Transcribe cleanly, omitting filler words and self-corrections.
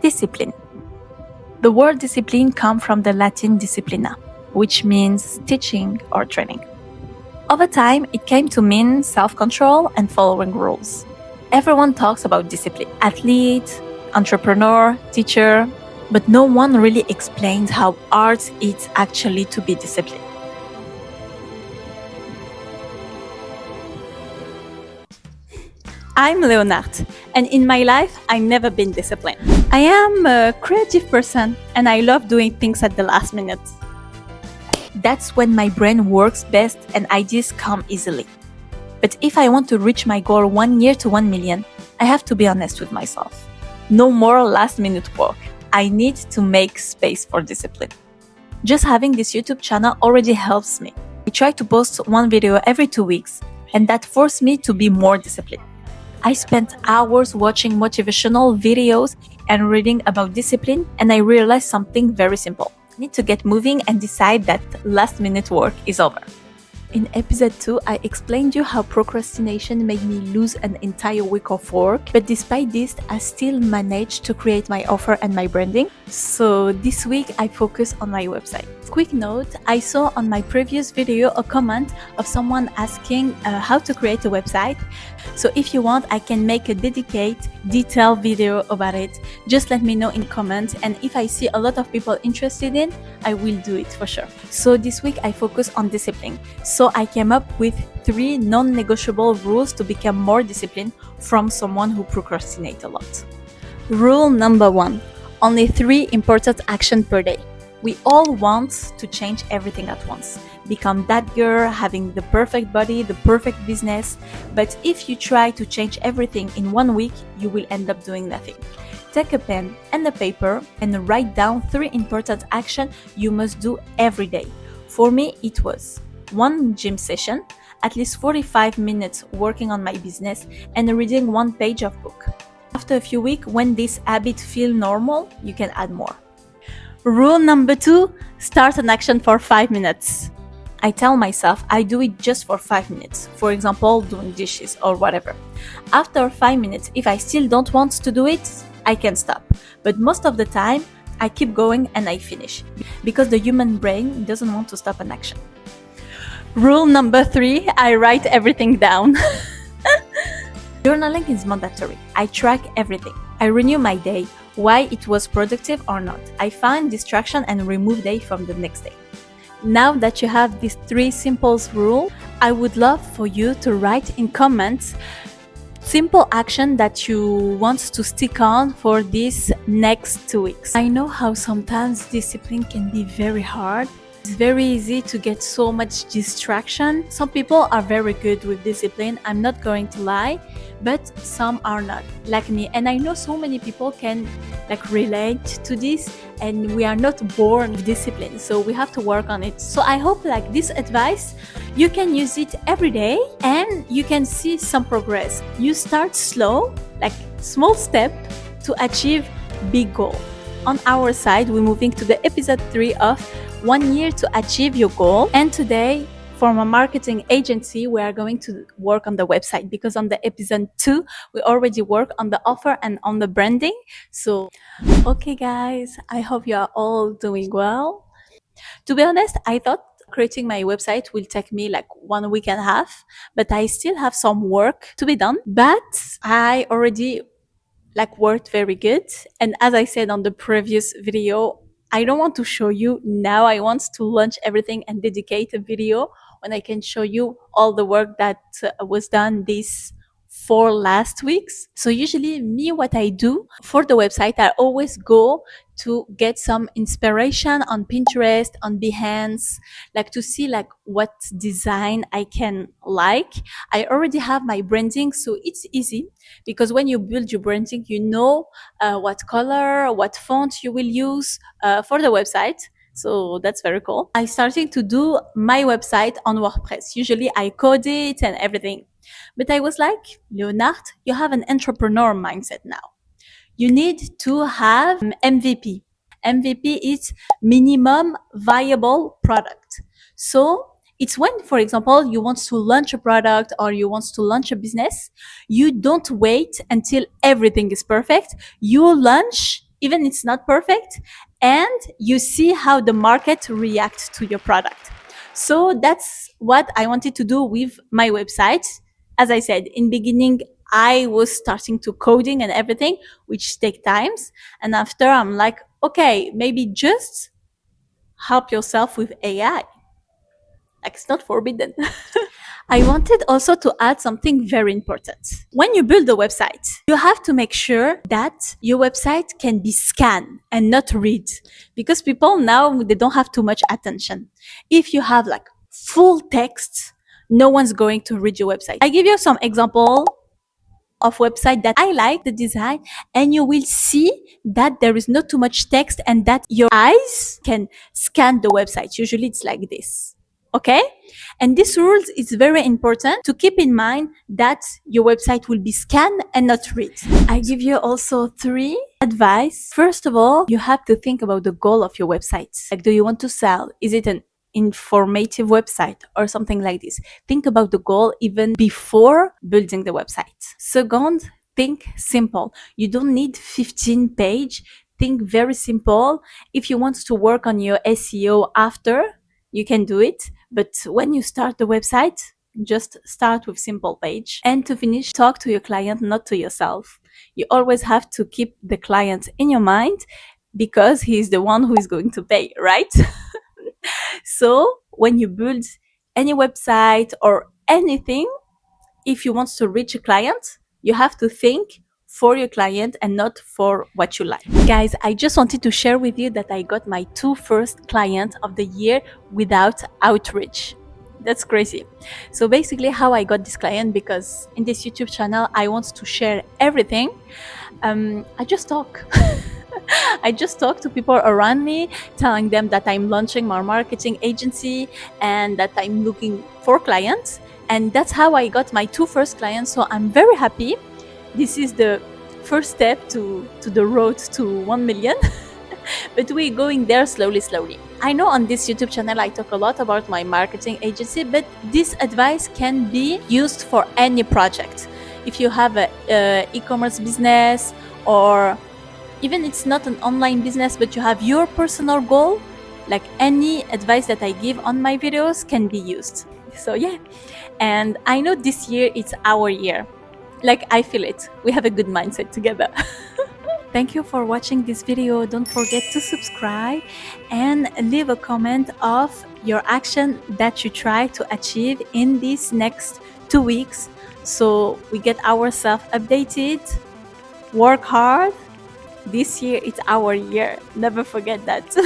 Discipline. The word discipline comes from the Latin disciplina, which means teaching or training. Over time, it came to mean self-control and following rules. Everyone talks about discipline: athlete, entrepreneur, teacher, but no one really explains how hard it's actually to be disciplined. I'm Leonhart, and in my life, I've never been disciplined. I am a creative person, and I love doing things at the last minute. That's when my brain works best and ideas come easily. But if I want to reach my goal 1 year to 1 million, I have to be honest with myself. No more last-minute work. I need to make space for discipline. Just having this YouTube channel already helps me. I try to post 1 video every 2 weeks, and that forced me to be more disciplined. I spent hours watching motivational videos and reading about discipline, and I realized something very simple. I need to get moving and decide that last-minute work is over. In episode 2, I explained you how procrastination made me lose an entire week of work, but despite this, I still managed to create my offer and my branding. So this week, I focus on my website. Quick note, I saw on my previous video a comment of someone asking how to create a website. So if you want, I can make a dedicated, detailed video about it. Just let me know in comments, and if I see a lot of people interested in, I will do it for sure. So this week I focus on discipline. So I came up with 3 non-negotiable rules to become more disciplined from someone who procrastinates a lot. Rule number 1, only 3 important actions per day. We all want to change everything at once. Become that girl, having the perfect body, the perfect business. But if you try to change everything in 1 week, you will end up doing nothing. Take a pen and a paper and write down 3 important actions you must do every day. For me, it was 1 gym session, at least 45 minutes working on my business, and reading 1 page of book. After a few weeks, when this habit feels normal, you can add more. Rule number 2, start an action for 5 minutes. I tell myself I do it just for 5 minutes, for example, doing dishes or whatever. After 5 minutes, if I still don't want to do it, I can stop. But most of the time, I keep going and I finish, because the human brain doesn't want to stop an action. Rule number 3, I write everything down. Journaling is mandatory. I track everything. I renew my day, why it was productive or not. I find distraction and remove day from the next day. Now that you have these 3 simple rules, I would love for you to write in comments simple action that you want to stick on for these next 2 weeks. I know how sometimes discipline can be very hard. It's very easy to get so much distraction. Some people are very good with discipline, I'm not going to lie, but some are not, like me. And I know so many people can relate to this, and we are not born with discipline, so we have to work on it. So I hope this advice, you can use it every day and you can see some progress. You start slow, small step to achieve big goal. On our side, we're moving to the episode 3 of 1 year to achieve your goal. And today, from a marketing agency, we are going to work on the website, because on the episode 2, we already work on the offer and on the branding. So, okay guys, I hope you are all doing well. To be honest, I thought creating my website will take me 1 week and a half, but I still have some work to be done. But I already worked very good. And as I said on the previous video, I don't want to show you now. I want to launch everything and dedicate a video when I can show you all the work that was done these 4 last weeks. So usually what I do for the website, I always go to get some inspiration on Pinterest, on Behance, to see what design I can like. I already have my branding, so it's easy, because when you build your branding, you know what color, what font you will use for the website. So that's very cool. I started to do my website on WordPress. Usually I code it and everything. But I was like, Leonhart, you have an entrepreneur mindset now. You need to have MVP. MVP is minimum viable product. So it's when, for example, you want to launch a product or you want to launch a business, you don't wait until everything is perfect. You launch even it's not perfect, and you see how the market reacts to your product. So that's what I wanted to do with my website. As I said in beginning, I was starting to coding and everything, which take times. And after I'm like, okay, maybe just help yourself with AI. Like, it's not forbidden. I wanted also to add something very important. When you build a website, you have to make sure that your website can be scanned and not read, because people now, they don't have too much attention. If you have like full text, no one's going to read your website. I give you some example of website that I like the design, and you will see that there is not too much text and that your eyes can scan the website. Usually it's like this. Okay? And this rule is very important to keep in mind, that your website will be scanned and not read. I give you also 3 advice. First of all, you have to think about the goal of your website. Like, do you want to sell? Is it an informative website or something like this? Think about the goal even before building the website. Second, think simple. You don't need 15 page. Think very simple. If you want to work on your SEO after, you can do it. But when you start the website, just start with simple page. And to finish, talk to your client, not to yourself. You always have to keep the client in your mind, because he's the one who is going to pay, right? So when you build any website or anything, if you want to reach a client, you have to think for your client and not for what you like. Guys, I just wanted to share with you that I got my 2 first clients of the year without outreach. That's crazy. So basically, how I got this client, because in this YouTube channel, I want to share everything. I just talk. I just talk to people around me, telling them that I'm launching my marketing agency and that I'm looking for clients. And that's how I got my 2 first clients. So I'm very happy. This is the first step to the road to 1 million. But we're going there slowly, slowly. I know on this YouTube channel I talk a lot about my marketing agency, but this advice can be used for any project. If you have a e-commerce business, or even it's not an online business, but you have your personal goal, like, any advice that I give on my videos can be used. So yeah, and I know this year it's our year. Like, I feel it. We have a good mindset together. Thank you for watching this video. Don't forget to subscribe and leave a comment of your action that you try to achieve in these next 2 weeks, so we get ourselves updated. Work hard. This year it's our year. Never forget that.